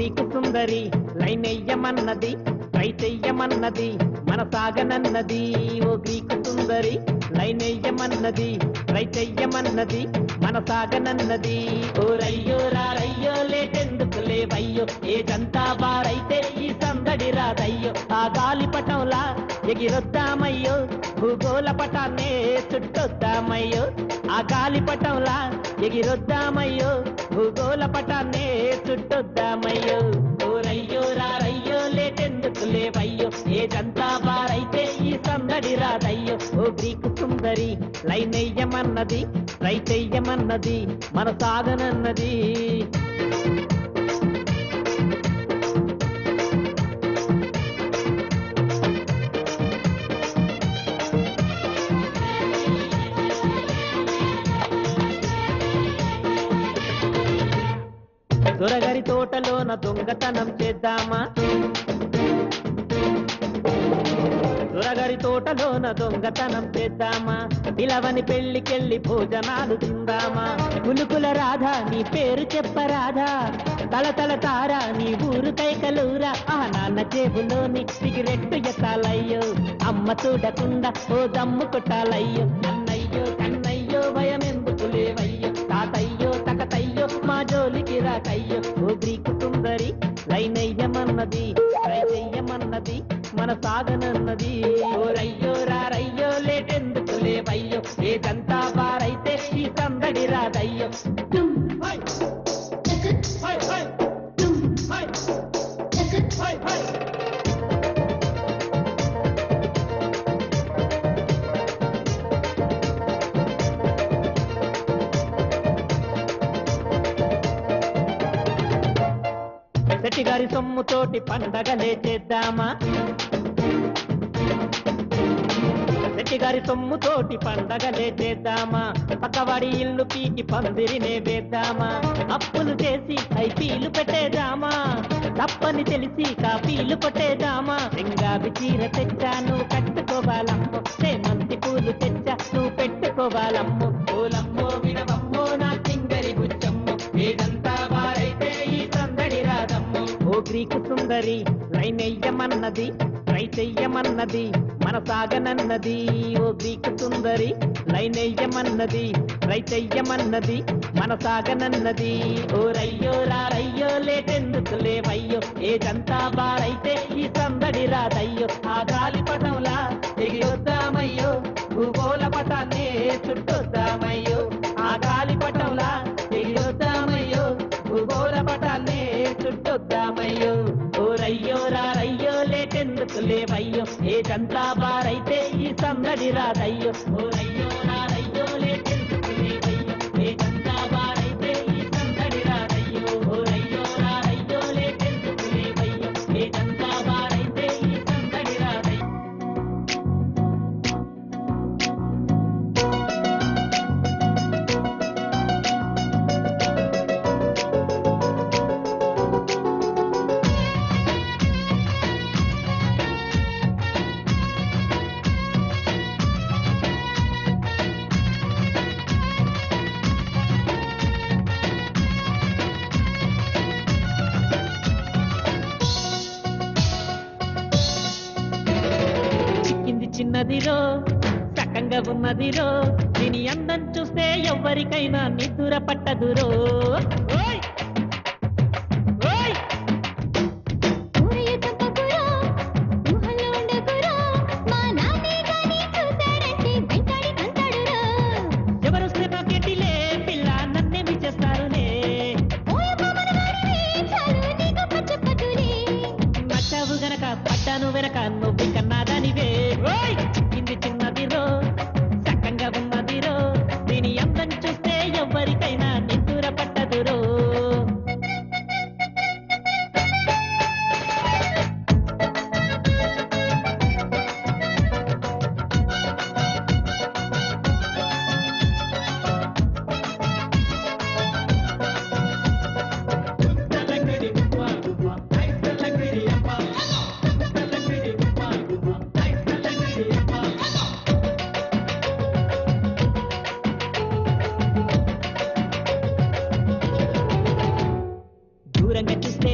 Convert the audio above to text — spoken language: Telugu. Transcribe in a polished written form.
గ్రీకు సుందరి లైనెయ్యమన్నది ట్రై చెయ్యమన్నది మన సాగనన్నది ఓ గ్రీకు సుందరి లైనెయ్యమన్నది ట్రై చెయ్యమన్నది మన సాగనన్నది ఓ రయ్యో రారయ్యో లేటెందుకు లేవయ్యో ఏదంతా బారైతే ఈ సందడి రాదయ్యో ఆ గాలిపటంలా ఎగిరొద్దామయ్యో భూగోళ పటాన్నే చుట్టొద్దామయ్యో ఆ గాలిపటంలా ఎగిరొద్దామయ్యో భూగోళ పటాన్నే చుట్టొద్దామయ్యో ఓ రయ్యో రారయ్యో లేటెందుకు లేవయ్యో ఏదంతా బారైతే ఈ సందడి రాదయ్యో ఓ గ్రీకు సుందరి లైనెయ్యమన్నది ట్రై చెయ్యమన్నది మన సాగనన్నది దొరగారి తోటలోన దొంగతనం చేద్దామా దొరగారి తోటలోన దొంగతనం చేద్దామా పిలవని పెళ్లికెళ్ళి భోజనాలు తిందామా కులుకుల రాధా నీ పేరు చెప్పరాధా తలతల తారా నీ ఊరు కైకలూరా ఆ నాన్న జేబులోని సిగరెట్టు ఎత్తాలయ్యో అమ్మ చూడకుండా ఓ దమ్ము కొట్టాలయ్యో అన్నయ్యో కన్నయ్యో భయమెందుకు లేవయ్యో తాతయ్యో తకతయ్యో మా జోలికి రాకయ్యో ఓ గ్రీకు సుందరి లైనెయ్యమన్నది ట్రై చెయ్యమన్నది మన సాగనన్నది ఓ రయ్యో రారయ్యో లేటెందుకు లేవయ్యో ఏదంతా బారైతే ఈ సందడి రాదయ్యో శెట్టిగారి సొమ్ముతోటి పండగలే చేద్దామా శెట్టిగారి సొమ్ముతోటి పండగలే చేద్దామా పక్కవాడి ఇల్లు పీకి పందిరినే వేద్దామా అప్పులు చేసి ఐపీలు పెట్టేదామా తప్పని తెలిసి కాపీలు కొట్టేదామా సింగాబి చీర తెచ్చా నువ్వు కట్టుకోవాలమ్మో సేమంతి పూలు తెచ్చా నువ్వు పెట్టుకోవాలమ్మో పూలమ్మో వినవమ్మో నా సింగరి బుచ్చమ్మో ఏదంతా వారైతే ఈ సందడి రాదమ్మో ఓ గ్రీకు సుందరి లైనెయ్యమన్నది ట్రై చెయ్యమన్నది మన సాగనన్నది ఓ గ్రీకు సుందరి లైనెయ్యమన్నది ట్రై చెయ్యమన్నది మన సాగనన్నది ఓ రయ్యో రారయ్యో లేటెందుకు లేవయ్యో ఏదంతా బారైతే ఈ సందడి రాదయ్యో ఆ గాలిపటంలా ఎగిరొద్దామయ్యో భూగోళ పటాన్నే చుట్టొద్దామయ్యో ఆ గాలిపటంలా ఎగిరొద్దామయ్యో భూగోళ పటాన్నే చుట్టొద్దామయ్యో ఓ రయ్యో రారయ్యో లేటెందుకు లేవయ్యో ఏదంతా బారైతే ఈ సందడి రాదయ్యో ఓ రయ్యో రారయ్యో లేటెందుకు లేవయ్యో ఏదంతా బారైతే ఈ సందడి రాదయ్యో ఓ రయ్యో రారయ్యో లేటెందుకు లేవయ్యో ఏదంతా బారైతే ఈ సందడి రాదయ్యో చిన్నదిరో చక్కంగా ఉన్నదిరో దీని అందం చూస్తే ఎవరికైనా నిద్ర పట్టదురో ఓయ్ ఓయ్ ఎవరొస్తే నాకెటిలే పిల్ల నన్నేమి చేస్తారులే నచ్చావు గనక పడ్డాను వెనక నువ్వు కన్నాదానివే కింది చిన్నదిరో చక్కంగా ఉన్నదిరో దీని అందం చూస్తే ఎవరికైనా నిద్ర పట్టదురో దూరంగా చూస్తే